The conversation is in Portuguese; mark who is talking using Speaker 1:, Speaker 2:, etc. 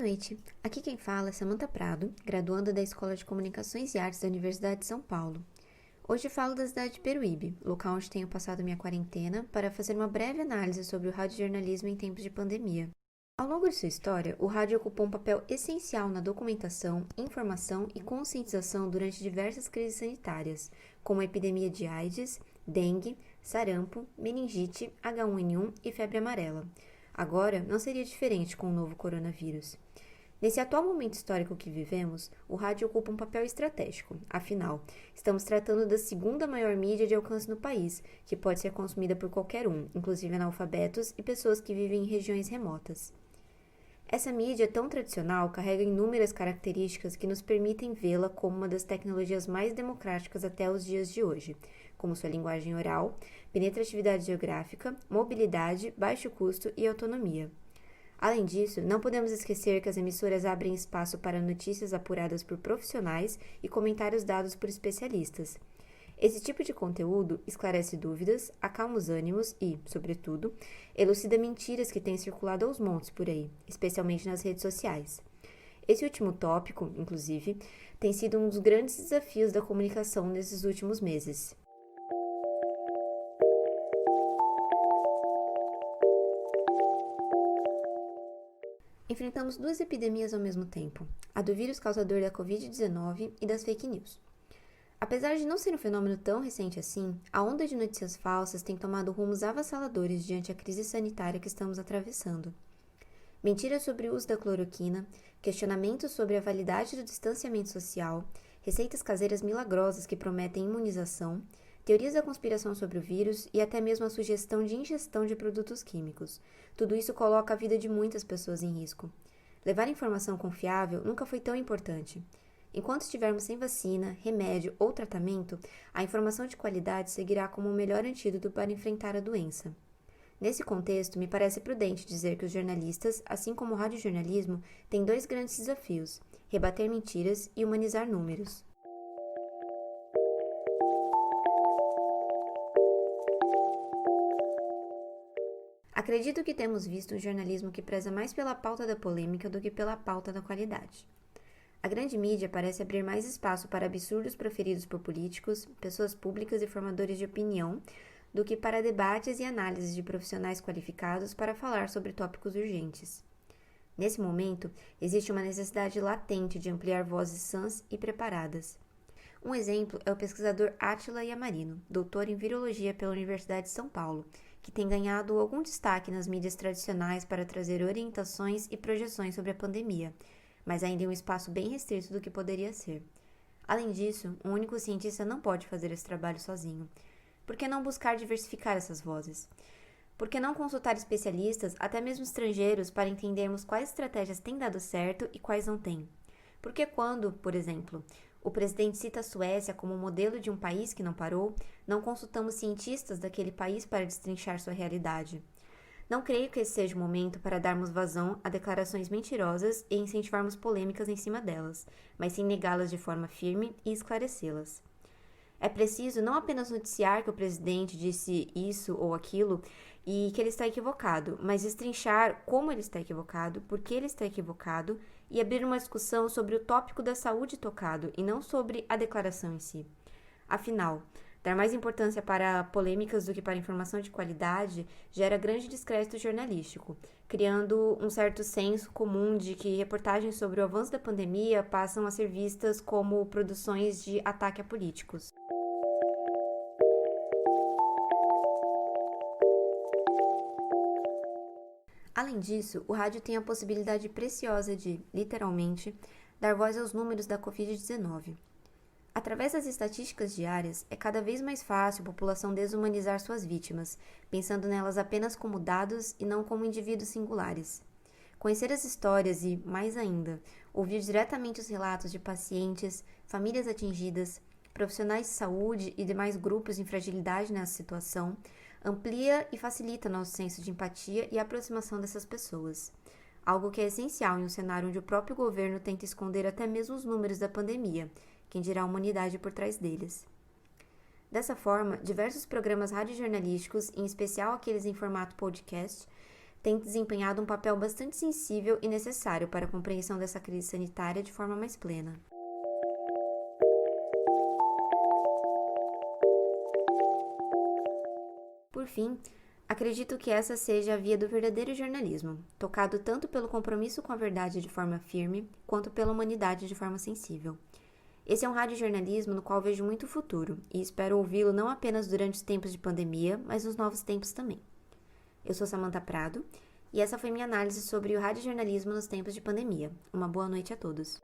Speaker 1: noite, aqui quem fala é Samantha Prado, graduanda da Escola de Comunicações e Artes da Universidade de São Paulo. Hoje falo da cidade de Peruíbe, local onde tenho passado minha quarentena, para fazer uma breve análise sobre o radiojornalismo em tempos de pandemia. Ao longo de sua história, o rádio ocupou um papel essencial na documentação, informação e conscientização durante diversas crises sanitárias, como a epidemia de AIDS, dengue, sarampo, meningite, H1N1 e febre amarela. Agora, não seria diferente com o novo coronavírus. Nesse atual momento histórico que vivemos, o rádio ocupa um papel estratégico. Afinal, estamos tratando da segunda maior mídia de alcance no país, que pode ser consumida por qualquer um, inclusive analfabetos e pessoas que vivem em regiões remotas. Essa mídia tão tradicional carrega inúmeras características que nos permitem vê-la como uma das tecnologias mais democráticas até os dias de hoje, como sua linguagem oral, penetratividade geográfica, mobilidade, baixo custo e autonomia. Além disso, não podemos esquecer que as emissoras abrem espaço para notícias apuradas por profissionais e comentários dados por especialistas. Esse tipo de conteúdo esclarece dúvidas, acalma os ânimos e, sobretudo, elucida mentiras que têm circulado aos montes por aí, especialmente nas redes sociais. Esse último tópico, inclusive, tem sido um dos grandes desafios da comunicação nesses últimos meses. Enfrentamos duas epidemias ao mesmo tempo, a do vírus causador da Covid-19 e das fake news. Apesar de não ser um fenômeno tão recente assim, a onda de notícias falsas tem tomado rumos avassaladores diante a crise sanitária que estamos atravessando. Mentiras sobre o uso da cloroquina, questionamentos sobre a validade do distanciamento social, receitas caseiras milagrosas que prometem imunização, teorias da conspiração sobre o vírus e até mesmo a sugestão de ingestão de produtos químicos. Tudo isso coloca a vida de muitas pessoas em risco. Levar informação confiável nunca foi tão importante. Enquanto estivermos sem vacina, remédio ou tratamento, a informação de qualidade seguirá como o melhor antídoto para enfrentar a doença. Nesse contexto, me parece prudente dizer que os jornalistas, assim como o radiojornalismo, têm dois grandes desafios: rebater mentiras e humanizar números. Acredito que temos visto um jornalismo que preza mais pela pauta da polêmica do que pela pauta da qualidade. A grande mídia parece abrir mais espaço para absurdos proferidos por políticos, pessoas públicas e formadores de opinião, do que para debates e análises de profissionais qualificados para falar sobre tópicos urgentes. Nesse momento, existe uma necessidade latente de ampliar vozes sãs e preparadas. Um exemplo é o pesquisador Átila Yamarino, doutor em virologia pela Universidade de São Paulo, que tem ganhado algum destaque nas mídias tradicionais para trazer orientações e projeções sobre a pandemia, mas ainda em um espaço bem restrito do que poderia ser. Além disso, um único cientista não pode fazer esse trabalho sozinho. Por que não buscar diversificar essas vozes? Por que não consultar especialistas, até mesmo estrangeiros, para entendermos quais estratégias têm dado certo e quais não têm? Porque quando, por exemplo, o presidente cita a Suécia como modelo de um país que não parou, não consultamos cientistas daquele país para destrinchar sua realidade? Não creio que esse seja o momento para darmos vazão a declarações mentirosas e incentivarmos polêmicas em cima delas, mas sim negá-las de forma firme e esclarecê-las. É preciso não apenas noticiar que o presidente disse isso ou aquilo e que ele está equivocado, mas destrinchar como ele está equivocado, por que ele está equivocado e abrir uma discussão sobre o tópico da saúde tocado e não sobre a declaração em si. Afinal, dar mais importância para polêmicas do que para informação de qualidade gera grande descrédito jornalístico, criando um certo senso comum de que reportagens sobre o avanço da pandemia passam a ser vistas como produções de ataque a políticos. Além disso, o rádio tem a possibilidade preciosa de, literalmente, dar voz aos números da Covid-19. Através das estatísticas diárias, é cada vez mais fácil a população desumanizar suas vítimas, pensando nelas apenas como dados e não como indivíduos singulares. Conhecer as histórias e, mais ainda, ouvir diretamente os relatos de pacientes, famílias atingidas, profissionais de saúde e demais grupos em fragilidade nessa situação, amplia e facilita nosso senso de empatia e aproximação dessas pessoas. Algo que é essencial em um cenário onde o próprio governo tenta esconder até mesmo os números da pandemia, quem dirá a humanidade por trás deles. Dessa forma, diversos programas radiojornalísticos, em especial aqueles em formato podcast, tem desempenhado um papel bastante sensível e necessário para a compreensão dessa crise sanitária de forma mais plena. Por fim, acredito que essa seja a via do verdadeiro jornalismo, tocado tanto pelo compromisso com a verdade de forma firme, quanto pela humanidade de forma sensível. Esse é um radiojornalismo no qual vejo muito futuro, e espero ouvi-lo não apenas durante os tempos de pandemia, mas nos novos tempos também. Eu sou Samantha Prado, e essa foi minha análise sobre o radiojornalismo nos tempos de pandemia. Uma boa noite a todos.